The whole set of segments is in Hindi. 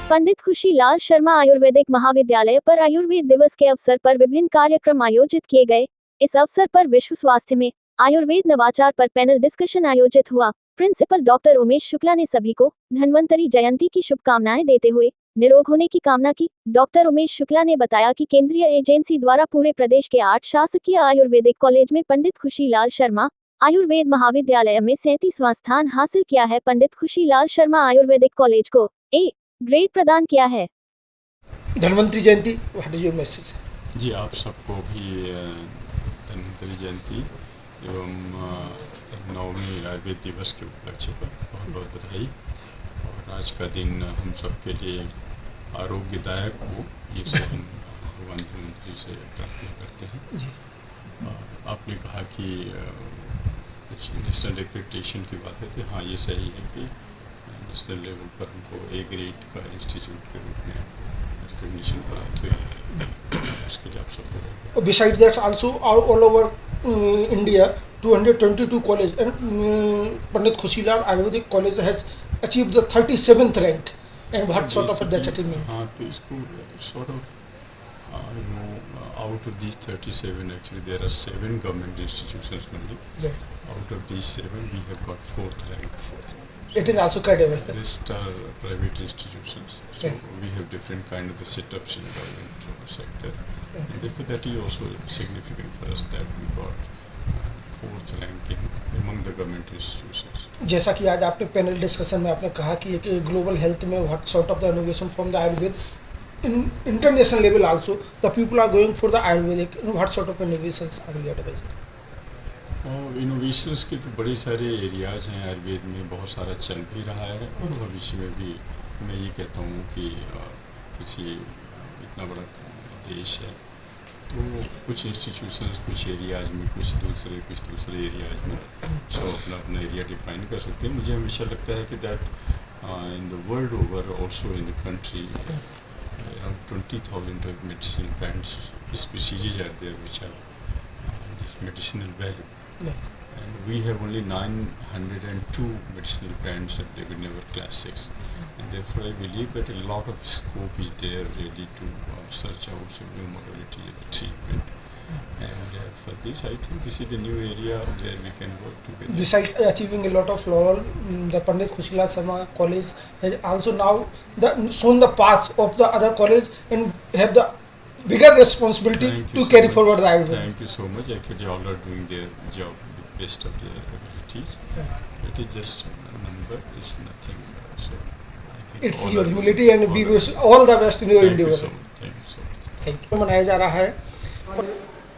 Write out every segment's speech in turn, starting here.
पंडित खुशीलाल शर्मा आयुर्वेदिक महाविद्यालय पर आयुर्वेद दिवस के अवसर पर विभिन्न कार्यक्रम आयोजित किए गए। इस अवसर पर विश्व स्वास्थ्य में आयुर्वेद नवाचार पर पैनल डिस्कशन आयोजित हुआ। प्रिंसिपल डॉक्टर उमेश शुक्ला ने सभी को धन्वंतरी जयंती की शुभकामनाएं देते हुए निरोग होने की कामना की। डॉक्टर उमेश शुक्ला ने बताया कि केंद्रीय एजेंसी द्वारा पूरे प्रदेश के 8 शासकीय आयुर्वेदिक कॉलेज में पंडित खुशीलाल शर्मा आयुर्वेद महाविद्यालय में 37वां स्थान हासिल किया है। पंडित खुशीलाल शर्मा आयुर्वेदिक कॉलेज को ए ग्रेड प्रदान किया है। धन्वंतरी जयंती, व्हाट इज योर मैसेज? जी, आप सबको भी धन्वंतरी जयंती एवं नवमी आयुर्वेद दिवस के उपलक्ष्य पर बहुत बहुत बधाई। और आज का दिन हम सबके लिए आरोग्यदायक हो, ये सब हम भगवान धन्वंतरी से प्रार्थना करते हैं। आपने कहा कि कुछ नेशनल एक्रेडिटेशन की बात है, तो हाँ, ये सही है कि नेशनल लेवल पर हमको ए ग्रेड का इंस्टीट्यूट के रूप में रिकॉग्निशन प्राप्त हुई। उसके लिए आप सबको। Besides that, also all over India, 222 college and Pandit Khushilal Ayurvedic College has achieved the 37th rank. And what sort of that achievement? हाँ, तो इसको sort of out of these 37, actually there are 7 government institutions only. Right. Out of these 7, we have got 4th rank. It is also credible. The rest are private institutions. So Yes. we have different kind of setups in government sector. And therefore that is also significant for us that we got 4th ranking among the government institutions. जैसा कि आज आपने पैनल डिस्कशन में आपने कहा कि एक ग्लोबल हेल्थ में what sort of the innovation from the Ayurveda in international level also the people are going for the Ayurvedic, what sort of innovations are you advising? और इनोवेशंस के तो बड़े सारे एरियाज हैं आयुर्वेद में, बहुत सारा चल भी रहा है और भविष्य में भी। मैं ये कहता हूँ कि किसी इतना बड़ा देश है तो कुछ इंस्टीट्यूशंस कुछ एरियाज में, कुछ दूसरे एरियाज में सब अपना अपना एरिया डिफाइन कर सकते हैं। मुझे हमेशा लगता है कि that in the world over also in the country around 20,000 of medicinal plants species are there which have this medicinal value. Yeah. And we have only 902 medicinal plants available in our class 6. And therefore I believe that a lot of scope is there ready to search out some new modalities of treatment. And for this, I think this is the new area where we can work together. Besides achieving a lot of laurel, the Pandit Khushilal Sharma College has also now shown the path of the other college and have the bigger responsibility to carry forward the Ayurveda. Thank you so much. Actually, all are doing their job with the best of their abilities. Yeah. It is just a number, it's nothing. So I think it's your humility and we wish all the best in your endeavor. Thank you so much. Thank you. मनाया जा रहा है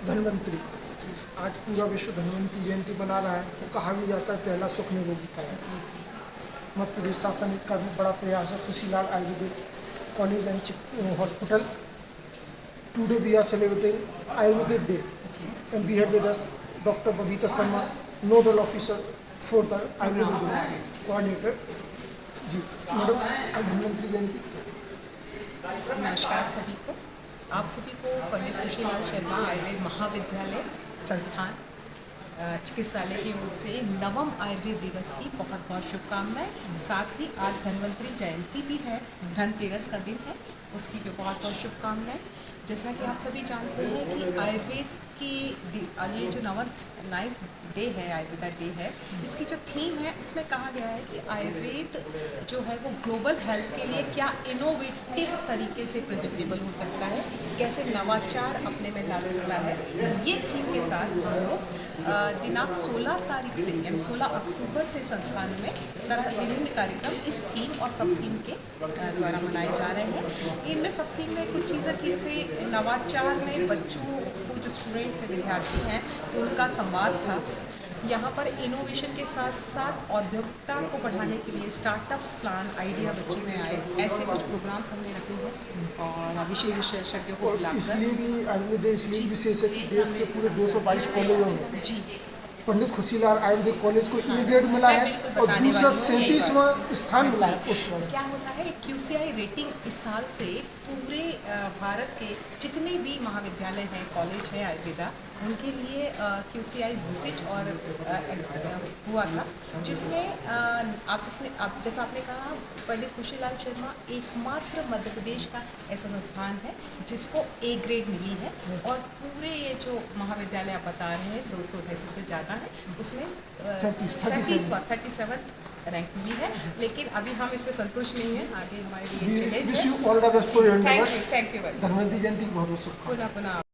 धन्वंतरी। आज पूरा विश्व धन्वंतरी जयंती मना रहा है। तो कहा भी जाता है पहला सुख निरोगी काया। मध्य प्रदेश शासन का भी बड़ा प्रयास है। Khushilal ayurvedic college and hospital, today we are celebrating ayurvedic day and we have with us doctor Babita Sharma, nodal officer for the ayurvedic day coordinator. जी मैडम, धन्वंतरी जयंती। नमस्कार सभी को। आप सभी को पंडित खुशीलाल शर्मा आयुर्वेद महाविद्यालय संस्थान चिकित्सालय की ओर से नवम आयुर्वेद दिवस की बहुत बहुत शुभकामनाएं। साथ ही आज धन्वंतरी जयंती भी है, धनतेरस का दिन है, उसकी भी बहुत बहुत शुभकामनाएं। जैसा कि आप सभी जानते हैं कि आयुर्वेद की ये जो 9th डे है, आयुर्वेदा डे है, इसकी जो थीम है उसमें कहा गया है कि आयुर्वेद जो है वो ग्लोबल हेल्थ के लिए क्या इनोवेटिव तरीके से प्रेजेंटेबल हो सकता है, कैसे नवाचार अपने में ला सकता है। ये थीम के साथ हम लोग दिनांक 16 तारीख से यानी 16 अक्टूबर से संस्थान में विभिन्न कार्यक्रम इस थीम और सब थीम के द्वारा मनाए जा रहे हैं। इनमें सब थीम में कुछ चीज़ें थी, जैसे नवाचार में बच्चों को जो स्टूडेंट्स हैं, विद्यार्थी हैं, उनका संवाद था। यहाँ पर इनोवेशन के साथ साथ औद्योगिकता को बढ़ाने के लिए स्टार्टअप्स प्लान आइडिया बच्चों में आए, ऐसे कुछ प्रोग्राम्स हमने रखे हैं और विशेषज्ञों को बुलाकर। इसलिए भी आयुर्वेद इसलिए विशेष है कि देश के पूरे 222 कॉलेजों में जी पंडित खुशीलाल आयुर्वेदिक कॉलेज को ए ग्रेड मिला है और दूसरा 37वां स्थान मिला है। उसमें क्या होता है, QCI रेटिंग इस साल से पूरे भारत के जितने भी महाविद्यालय हैं, कॉलेज है आयुर्वेदा, उनके लिए QCI विजिट और हुआ था, जिसमें आप जैसा आपने कहा, पंडित खुशीलाल शर्मा एकमात्र मध्य प्रदेश का ऐसा संस्थान है जिसको A ग्रेड मिली है, और पूरे ये जो महाविद्यालय आप बता रहे हैं 280 से ज़्यादा है, उसमें 37 रैंक मिली है। लेकिन अभी हम इससे संतुष्ट नहीं हैं, आगे हमारे लिए चैलेंज विश है। You all the best for your endeavour. Thank you Dhanvantari Jayanti की बहुत बहुत शुभकामनाएं। पुनः